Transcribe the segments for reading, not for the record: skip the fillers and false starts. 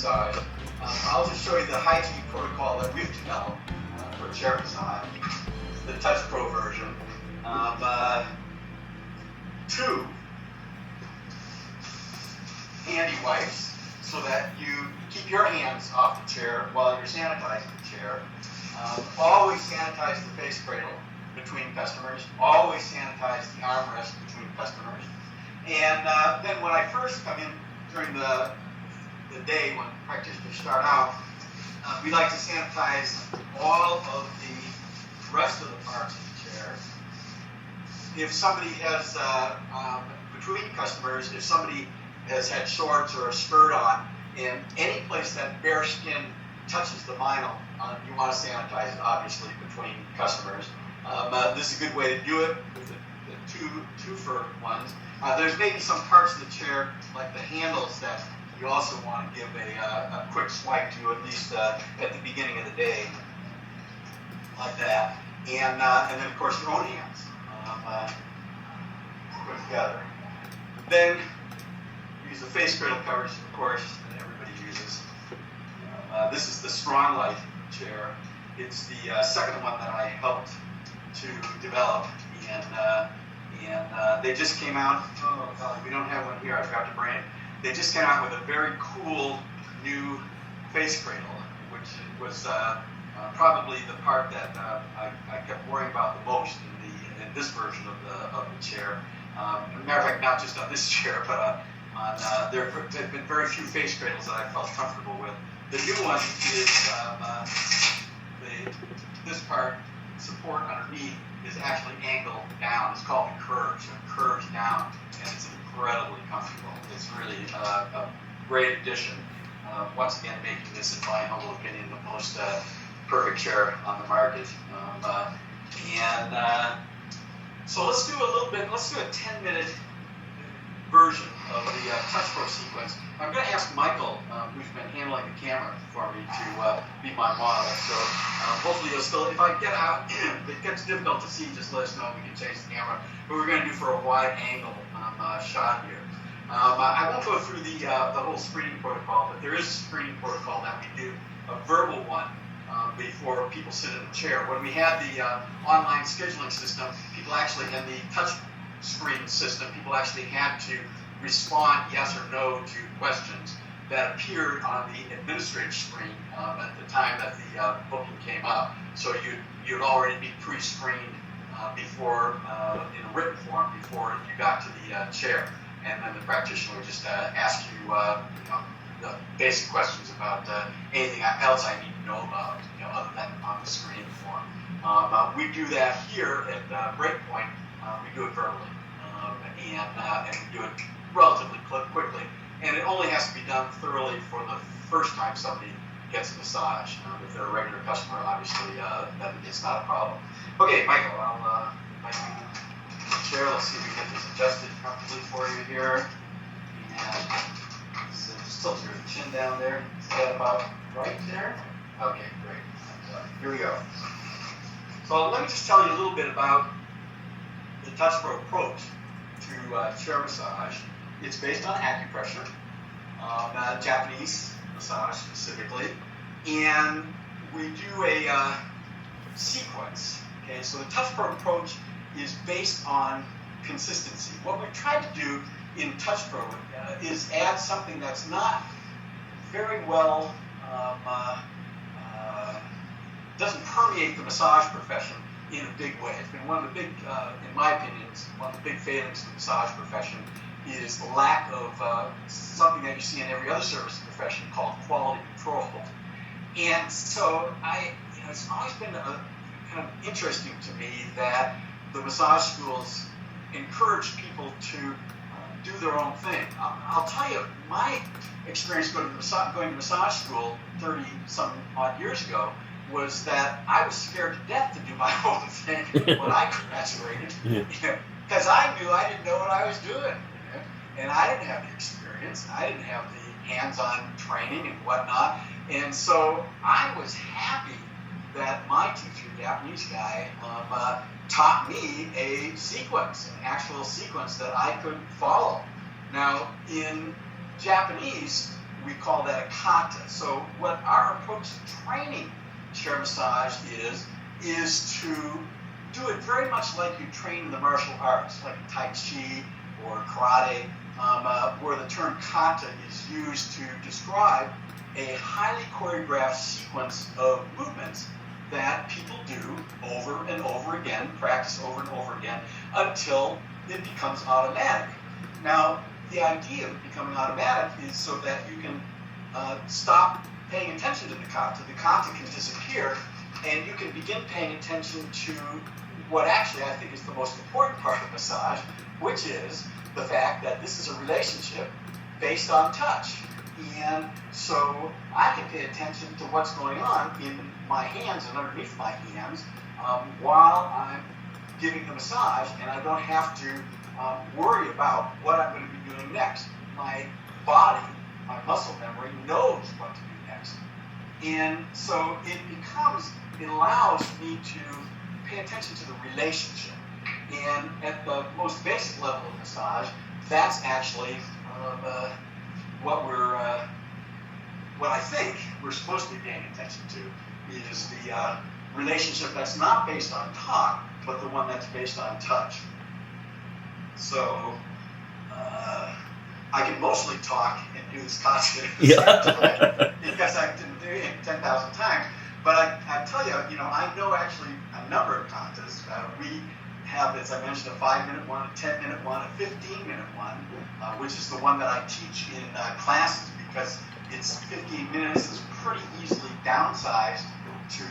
massage. I'll just show you the hygiene protocol that we've developed for chair massage. It's the Touch Pro version. 2 handy wipes so that you keep your hands off the chair while you're sanitizing the chair. Always sanitize the face cradle between customers. Always sanitize the armrest between customers. And then when I first come in during the day when practitioners start out, we like to sanitize all of the rest of the parts of the chair. If somebody has, between customers, if somebody has had shorts or a skirt on, and any place that bare skin touches the vinyl, you want to sanitize it, obviously, between customers. This is a good way to do it with the two for ones. There's maybe some parts of the chair, like the handles, that you also want to give a quick swipe to, at least at the beginning of the day, like that. And then, of course, your own hands put together. Then use the face cradle covers, of course, that everybody uses. This is the Strong Light chair. It's the second one that I helped to develop, and they just came out. Oh God, we don't have one here. I forgot to bring it. They just came out with a very cool new face cradle, which was probably the part that I kept worrying about the most in this version of the chair. As a matter of fact, not just on this chair, but there have been very few face cradles that I felt comfortable with. The new one is this part, support underneath, is actually angled down. It's called the curve, so it curves down, and it's incredibly comfortable. It's really a great addition. Once again, making this, in my humble opinion, the most perfect chair on the market. So let's do a 10-minute version of the Touch Pro sequence. I'm going to ask Michael, who's been handling the camera for me, to be my model. So hopefully you'll still, if I get out, if it gets difficult to see, just let us know. We can change the camera. But we're going to do for a wide angle shot here. I won't go through the whole screening protocol, but there is a screening protocol that we do, a verbal one, before people sit in the chair. When we had the online scheduling system, people actually had the touch screen system, people actually had to respond yes or no to questions that appeared on the administrative screen at the time that the booking came up. So you'd already be pre-screened before in a written form before you got to the chair, and then the practitioner would just ask you, the basic questions about anything else I need to know about, other than on the screening form. We do that here at Breakpoint. We do it verbally, and we do it relatively quickly, and it only has to be done thoroughly for the first time somebody gets a massage. If they're a regular customer, obviously, then it's not a problem. Okay, Michael, I'll chair. Let's see if we get this adjusted comfortably for you here. And so just tilt your chin down there. Is that about right there? Okay, great. Here we go. So let me just tell you a little bit about the Touch Pro approach to chair massage. It's based on acupressure, Japanese massage specifically, and we do a sequence. Okay, so the Touch Pro approach is based on consistency. What we try to do in Touch Pro is add something that's not very well, doesn't permeate the massage profession in a big way. It's been one of the big, in my opinion, one of the big failings of the massage profession is the lack of something that you see in every other service profession called quality control. And so it's always been kind of interesting to me that the massage schools encourage people to do their own thing. I'll tell you, my experience going to massage school 30-some odd years ago was that I was scared to death to do my own thing when I graduated, because I knew I didn't know what I was doing, and I didn't have the experience, I didn't have the hands-on training and whatnot, and so I was happy that my teacher, Japanese guy, taught me a sequence, an actual sequence that I could follow. Now, in Japanese, we call that a kata. So what our approach to training chair massage is to do it very much like you train in the martial arts, like Tai Chi or karate, where the term kata is used to describe a highly choreographed sequence of movements that people do over and over again, practice over and over again, until it becomes automatic. Now, the idea of becoming automatic is so that you can stop paying attention to the kata. The kata can disappear, and you can begin paying attention to what actually I think is the most important part of massage, which is the fact that this is a relationship based on touch. And so I can pay attention to what's going on in my hands and underneath my hands while I'm giving the massage, and I don't have to worry about what I'm going to be doing next. My body, my muscle memory knows what to do next. And so it allows me to pay attention to the relationship. And at the most basic level of massage, that's actually what I think we're supposed to be paying attention to is the relationship that's not based on talk, but the one that's based on touch. So I can mostly talk and do this constantly because I've been doing it 10,000 times. But I tell you, I know actually a number of katas. We have, as I mentioned, a 5-minute one, a 10-minute one, a 15-minute one, which is the one that I teach in classes because it's 15 minutes is pretty easily downsized to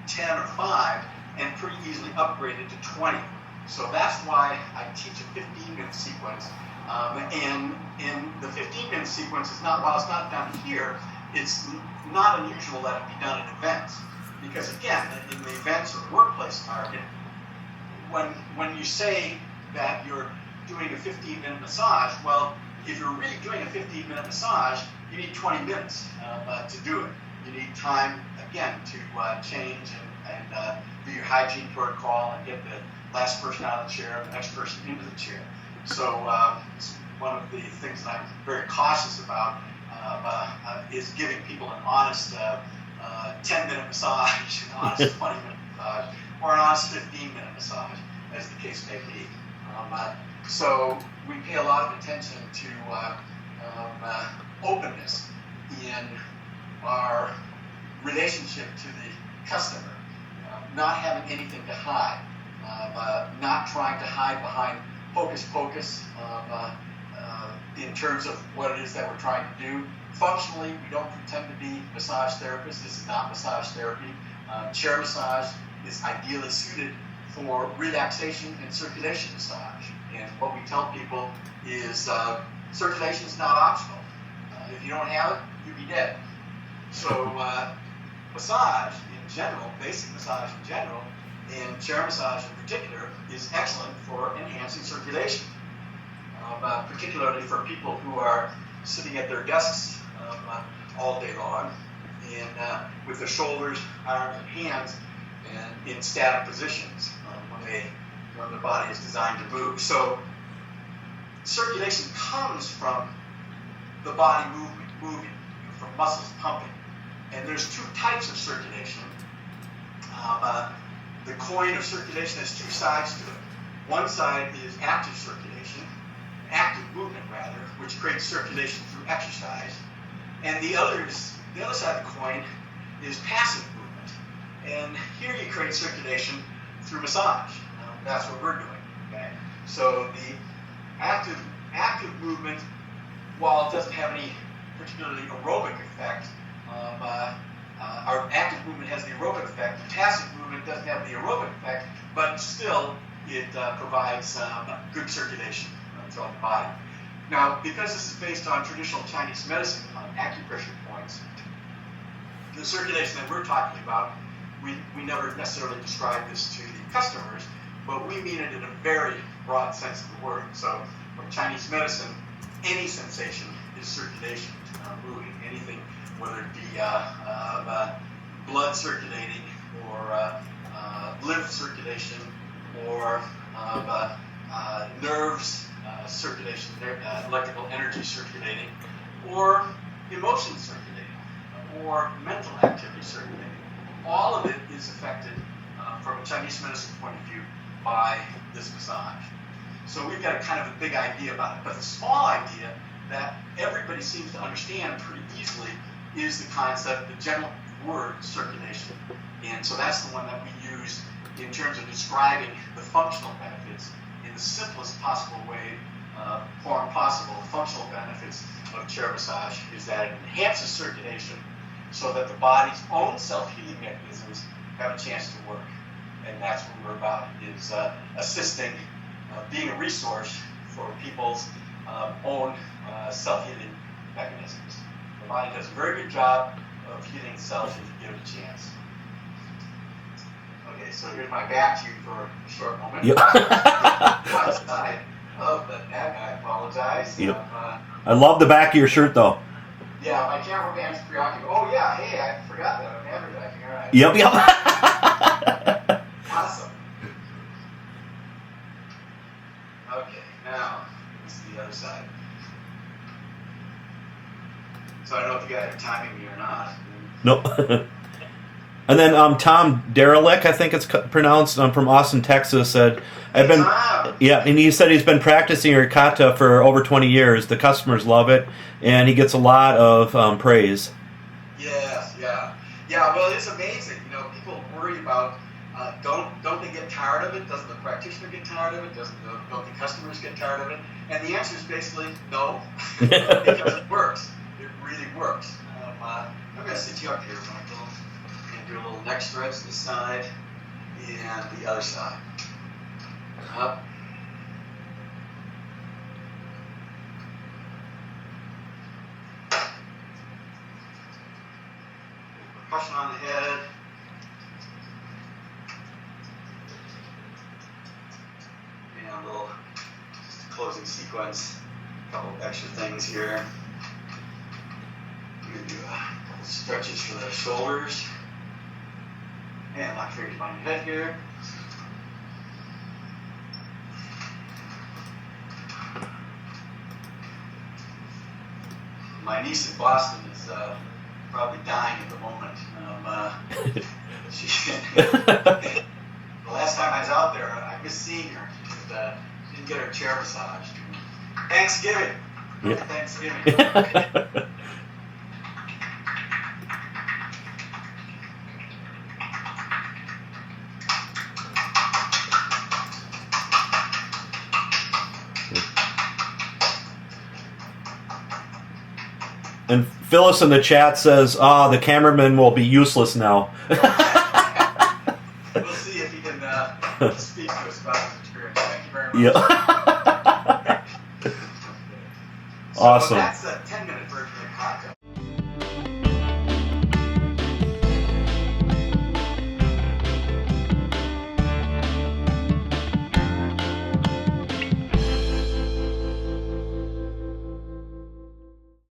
10 or 5 and pretty easily upgraded to 20. So that's why I teach a 15-minute sequence. And the 15-minute sequence is not, while it's not done here, it's not unusual that it be done in events. Because again, in the events or workplace market, when you say that you're doing a 15-minute massage, well, if you're really doing a 15-minute massage, you need 20 minutes to do it. You need time, again, to change and do your hygiene protocol and get the last person out of the chair, the next person into the chair. So it's one of the things that I'm very cautious about is giving people an honest 10-minute massage, an honest 20-minute massage, or an honest 15-minute massage, as the case may be. So we pay a lot of attention to openness in our relationship to the customer, not having anything to hide, not trying to hide behind hocus pocus in terms of what it is that we're trying to do. Functionally, we don't pretend to be massage therapists. This is not massage therapy. Chair massage is ideally suited for relaxation and circulation massage. And what we tell people is circulation is not optional. If you don't have it, you'll be dead. So massage in general, basic massage in general, and chair massage in particular, is excellent for enhancing circulation, particularly for people who are sitting at their desks all day long and with their shoulders, arms, and hands and in static positions when the body is designed to move. So circulation comes from the body moving, from muscles pumping. And there's two types of circulation. The coin of circulation has two sides to it. One side is active circulation, active movement rather, which creates circulation through exercise. And the other side of the coin is passive movement. And here you create circulation through massage. That's what we're doing. Okay? So the active movement, while it doesn't have any particularly aerobic effect, our active movement has the aerobic effect. The passive movement doesn't have the aerobic effect, but still it provides good circulation throughout the body. Now, because this is based on traditional Chinese medicine, on acupressure points, the circulation that we're talking about, we never necessarily describe this to the customers, but we mean it in a very broad sense of the word. So from Chinese medicine, any sensation is circulation, moving, anything, whether it be blood circulating or lymph circulation or nerves circulation, electrical energy circulating, or emotion circulating or mental activity circulating. All of it is affected from a Chinese medicine point of view by this massage. So we've got a kind of a big idea about it. But the small idea that everybody seems to understand pretty easily is the concept, the general word circulation. And so that's the one that we use in terms of describing the functional benefits in the simplest possible form possible. The functional benefits of chair massage is that it enhances circulation so that the body's own self-healing mechanisms have a chance to work. And that's what we're about, is assisting, being a resource for people's own self-healing mechanisms. The body does a very good job of healing itself if you give it a chance. Okay, so here's my back to you for a short moment. Yep. Outside of the neck, I apologize. Yep. I love the back of your shirt, though. Yeah, my cameraman's preoccupied. Oh, yeah, hey, I forgot that. I'm advertising. All right. Yep. Awesome. Okay, now, this is the other side. So I don't know if you guys are timing me or not. Nope. And then Tom Derelick, I think it's pronounced, from Austin, Texas, said, and he said he's been practicing your kata for over 20 years. The customers love it, and he gets a lot of praise. Yes, yeah. Yeah, well, it's amazing. You know, people worry about, don't they get tired of it? Doesn't the practitioner get tired of it? Don't the customers get tired of it? And the answer is basically no, because it works. It really works. I'm going to sit you up here, Michael, and do a little neck stretch this side and the other side. Up. Percussion on the head. And a little just a closing sequence. A couple of extra things here. We're going to do a couple stretches for the shoulders. And lock fingers behind your head here. My niece in Boston is probably dying at the moment. The last time I was out there, I missed seeing her. She didn't get her chair massaged. Thanksgiving. Yeah. Thanksgiving. And Phyllis in the chat says, the cameraman will be useless now. We'll see if he can speak to us about his experience. Thank you very much. Yeah. Awesome. So